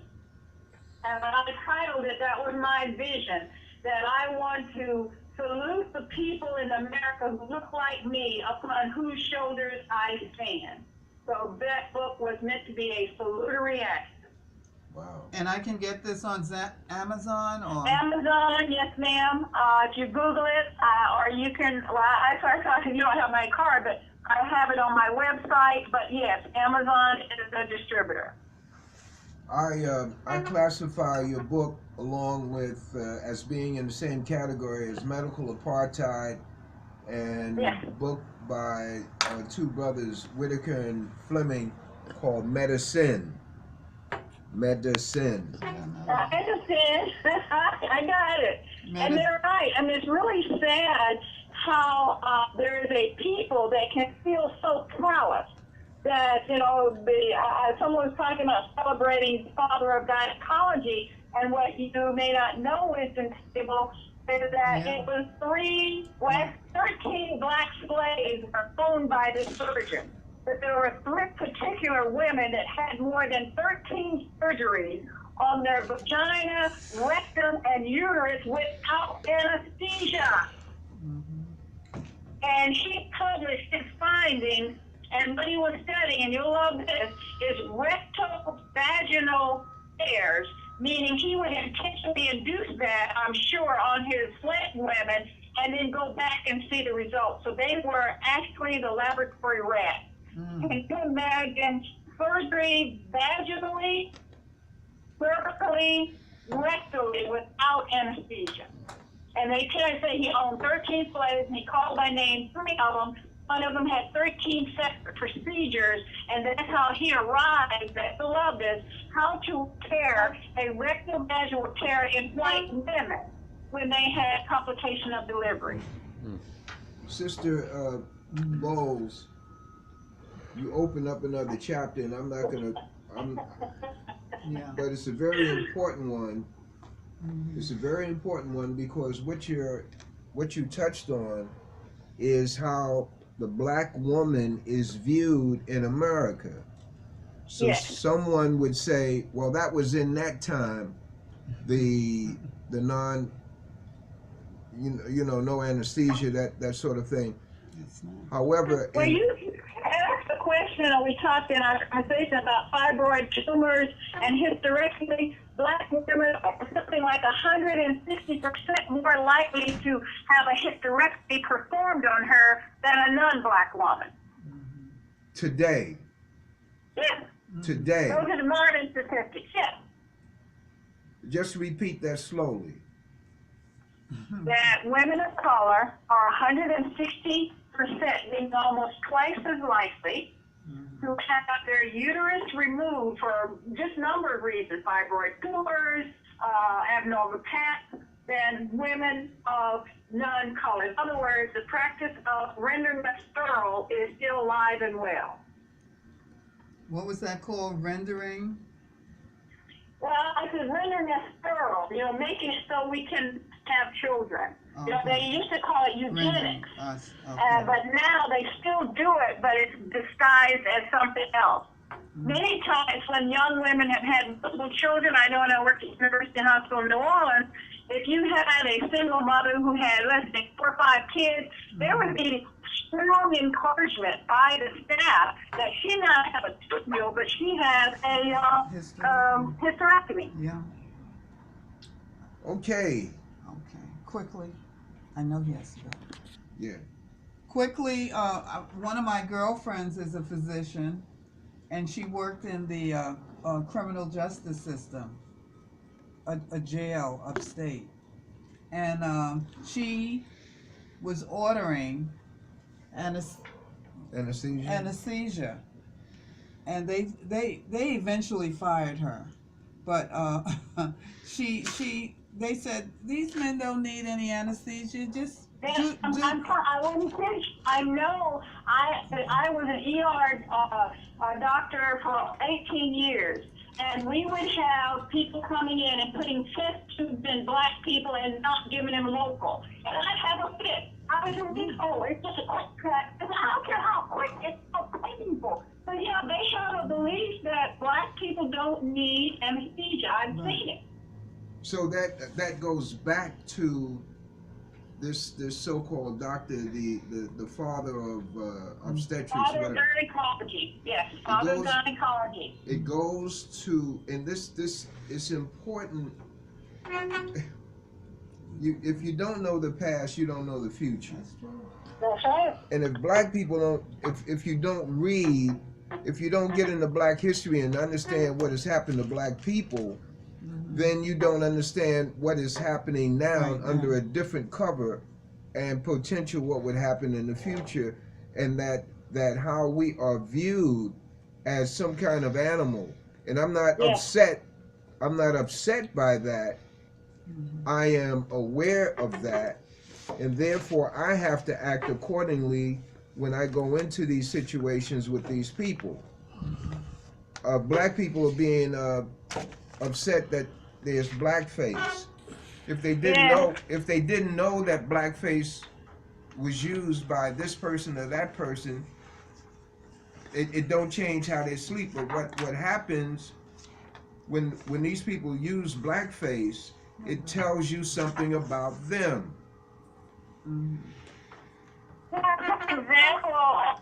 And when I titled it, that was my vision, that I want to salute the people in America who look like me, upon whose shoulders I stand. So that book was meant to be a salutary action.
Wow.
And I can get this on Amazon or?
Amazon, yes, ma'am. If you Google it, or you can. Well, I thought you don't have my card, but I have it on my website. But yes, Amazon is the distributor.
I classify your book along with as being in the same category as Medical Apartheid and
Yes.
book by two brothers, Whitaker and Fleming, called Medicine. Medicine.
I understand. I got it. And they're right. I mean, it's really sad how there is a people that can feel so callous that, you know, someone was talking about celebrating Father of Gynecology, and what you may not know is Table is that it was 13 black slaves were owned by the surgeon. But there were 3 particular women that had more than 13 surgeries on their vagina, rectum, and uterus without anesthesia. And he published his findings, and what he was studying, and you'll love this, is rectovaginal tears, meaning he would intentionally induce that, I'm sure, on his slave women, and then go back and see the results. So they were actually the laboratory rats. Can you imagine surgery vaginally, cervically, rectally without anesthesia? And they say he owned 13 slaves, and he called by name 3 of them. One of them had 13 separate procedures, and that's how he arrived at the love is how to repair a rectovaginal tear in white women when they had complication of delivery.
Sister Boles, you open up another chapter, and I'm not gonna. But it's a very important one. It's a very important one because what you touched on is how the black woman is viewed in America. So
Yes.
someone would say, well, that was in that time, the non, you know, no anesthesia, that sort of thing. However,
Well, you asked the question, and we talked in our conversation about fibroid tumors and hysterectomy. Black women are something like 160% more likely to have a hysterectomy performed on her than a non-black woman.
today,
Yes,
today,
those are the modern statistics. Yes,
just repeat that slowly.
that women of color are 160%, meaning almost twice as likely to have their uterus removed for just a number of reasons, fibroid tumors, abnormal paps, than women of non-color. In other words, the practice of rendering them sterile is still alive and well.
What was that called? Rendering?
Well, I said rendering them sterile, you know, making it so we can have children. You know, they used to call it eugenics. But now they still do it, but it's disguised as something else. Many times when young women have had multiple children, I know when I worked at University Hospital in New Orleans, if you had a single mother who had, let's say, 4 or 5 kids, there would be strong encouragement by the staff that she not have a tooth, but she has a hysterectomy.
Yeah.
Okay.
Okay. Quickly. I know he has to go.
Yeah.
Quickly, one of my girlfriends is a physician, and she worked in the criminal justice system, a jail upstate. And she was ordering anesthesia. And they eventually fired her. But they said, these men don't need any anesthesia, just do.
I wouldn't finish. I know. I was an ER doctor for 18 years, and we would have people coming in and putting test tubes in black people and not giving them local. And I'd have a fit. I was in this hole. It's just a quick cut. And I don't care how quick, it's so painful. So yeah, they have a belief that black people don't need anesthesia. I've seen it.
So that goes back to this so-called doctor, the father of obstetrics,
Father of
whatever.
Gynecology. Yes, Father of
goes-
Gynecology.
It goes to, and this is important. If you don't know the past, you don't know the future.
That's right.
And if black people don't, if you don't read, if you don't get into black history and understand what has happened to black people, then you don't understand what is happening now
Right,
under a different cover and potential what would happen in the future, and that how we are viewed as some kind of animal. And I'm not
Yeah.
upset. I'm not upset by that. I am aware of that, and therefore I have to act accordingly when I go into these situations with these people. Black people are being upset that there's blackface. If they didn't know that blackface was used by this person or that person, it don't change how they sleep. But what happens when these people use blackface, it tells you something about them.
For example,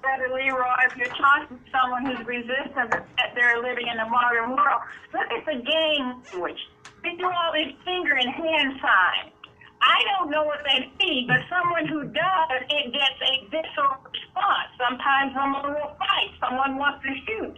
Brother Leroy, if you're talking to someone who's resistant that they're living in the modern world, look at the gang language. They do all these finger and hand signs. I don't know what they mean, but someone who does, it gets a visceral response. Sometimes someone will fight. Someone wants to shoot.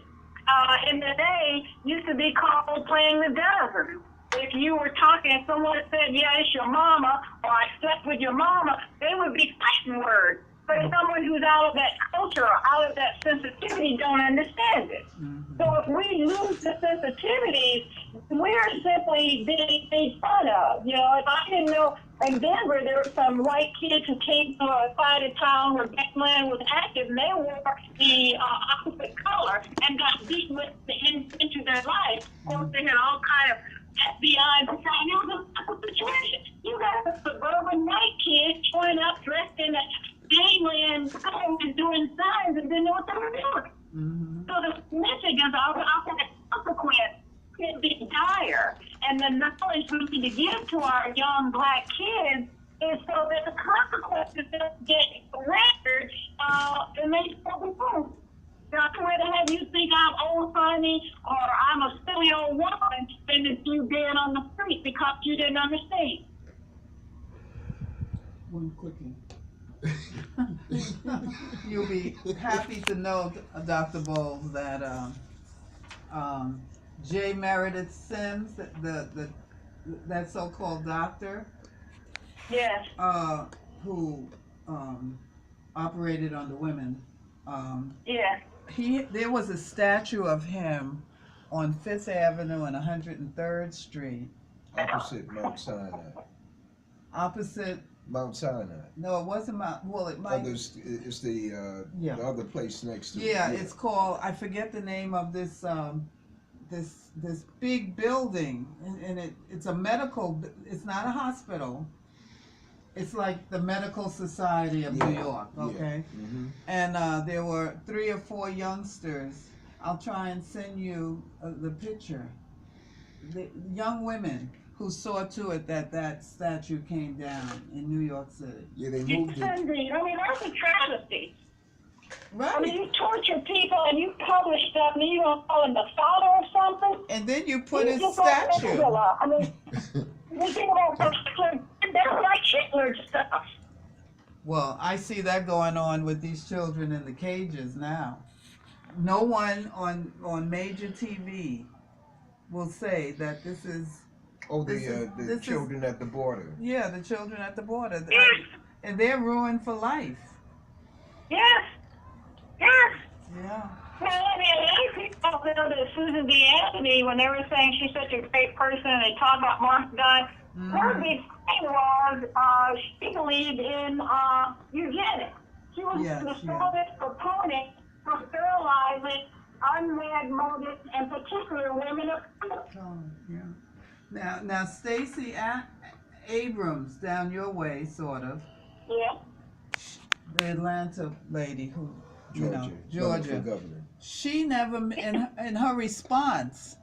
In the day, used to be called playing the devil. If you were talking and someone said, yeah, it's your mama, or I slept with your mama, they would be fighting words. But someone who's out of that culture or out of that sensitivity don't understand it. So if we lose the sensitivities, we're simply being made fun of. You know, if I didn't know, in Denver, there were some white kids who came to a side of town where black man was active, and they wore the opposite color and got beaten into their life. Of course, they had all kind of FBI and it was a situation. You got a suburban white kid showing up dressed in a gangland coat and doing signs and didn't know what they were doing. So the message of the consequence can be dire. And the knowledge we need to give to our young black kids is so that the consequences don't get rendered and they still be proof. I'd rather have you think I'm old-timey or I'm a silly old woman than if you dead on the street because you didn't understand.
One quickie. You'll be happy to know, Dr. Boles, that J. Meredith Sims, that so-called doctor,
Yes.
who operated on the women,
Yes.
there was a statue of him on 5th Avenue and 103rd Street.
Opposite Mount Sinai.
Opposite,
Mount Sinai.
no, it wasn't Mount, well, it might.
It's the
Yeah.
the other place next to it.
Yeah, it's called, I forget the name of this, this big building, and it's a medical, it's not a hospital. It's like the Medical Society of New York, okay?
Yeah. Mm-hmm.
And there were 3 or 4 youngsters. I'll try and send you the picture. The young women who saw to it that statue came down in New York City.
Yeah, they
It's
moved it.
crazy. I mean, that's a travesty.
Right.
I mean, you torture people and you publish stuff and you don't call him the father or something.
And then you put
You
his
just don't make
statue.
it up. I mean, you think about that's like Hitler stuff.
Well, I see that going on with these children in the cages now. No one on major TV will say that this is,
Oh,
this
the
is-
children at the border.
yeah, the children at the border.
Yes.
And they're ruined for life.
Yes. Yes.
Yeah.
Well, I mean, a lot of people know that Susan B. Anthony, when they were saying she's such a great person, and they talk about Martha Gunn, her big thing was she believed in eugenics. She was the strongest proponent for sterilizing unwed mothers, and particularly women of color.
Oh, yeah. Now Stacey Abrams, down your way, sort of,
Yeah.
the Atlanta lady who,
Georgia.
Georgia.
For governor.
She never, in her response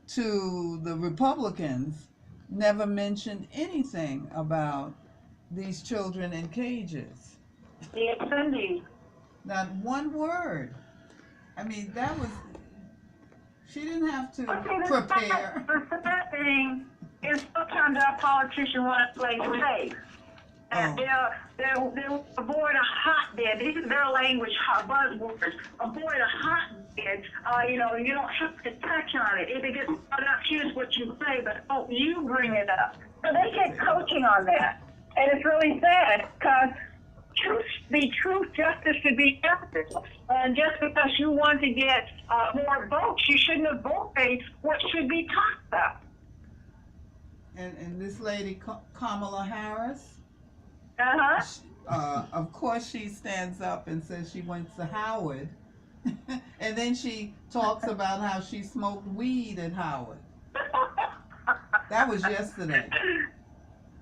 to the Republicans, never mentioned anything about these children in cages.
Yes, indeed.
Not one word. I mean, that was, she didn't have to prepare.
The sad thing is sometimes our politicians want to play safe. And they'll avoid a hotbed. These are their language, buzzwords. Avoid a hotbed. You don't have to touch on it. If it gets brought up, here's what you say, but don't you bring it up. So they get coaching on that. And it's really sad because truth, justice should be justice. And just because you want to get more votes, you shouldn't avoid what should be talked about.
And this lady, Kamala Harris,
Uh-huh.
of course she stands up and says she went to Howard. And then she talks about how she smoked weed at Howard. That was yesterday.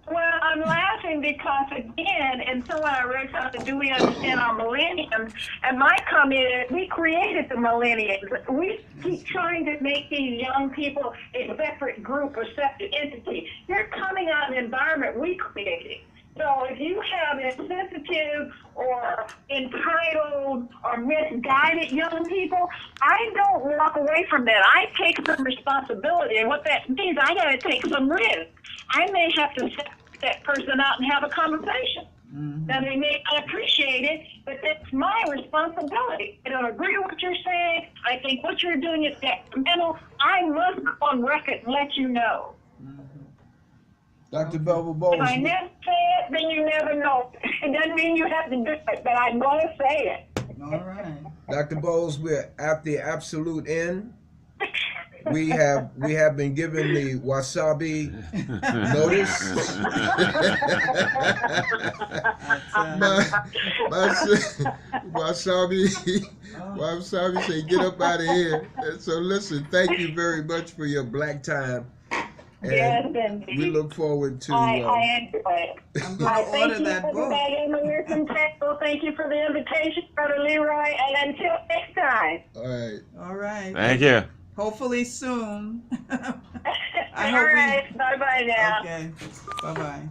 Well, I'm laughing because, again, and so when I read something, do we understand our millenniums? And my comment is, we created the millenniums. We keep trying to make these young people a separate group or separate entity. They're coming out of an environment we created. So if you have insensitive or entitled or misguided young people, I don't walk away from that. I take some responsibility, and what that means, I got to take some risk. I may have to set that person out and have a conversation.
Mm-hmm.
Now, they may not appreciate it, but that's my responsibility. I don't agree with what you're saying. I think what you're doing is detrimental. I must go on record and let you know.
Dr. Velva Boles.
If I never say it, then you never know. It doesn't mean you have to do it, but I'm going to say it.
All right.
Dr. Boles, we're at the absolute end. We have been given the wasabi notice. Wasabi say get up out of here. And so listen, thank you very much for your black time. And
Yes, indeed.
we look forward to.
I enjoy it.
I'm going to order that book.
Thank you for the invitation, Brother Leroy, and until next time.
All right.
All right.
Thank you.
Hopefully soon. I
All
hope we-
right, bye-bye now.
Okay. Bye-bye.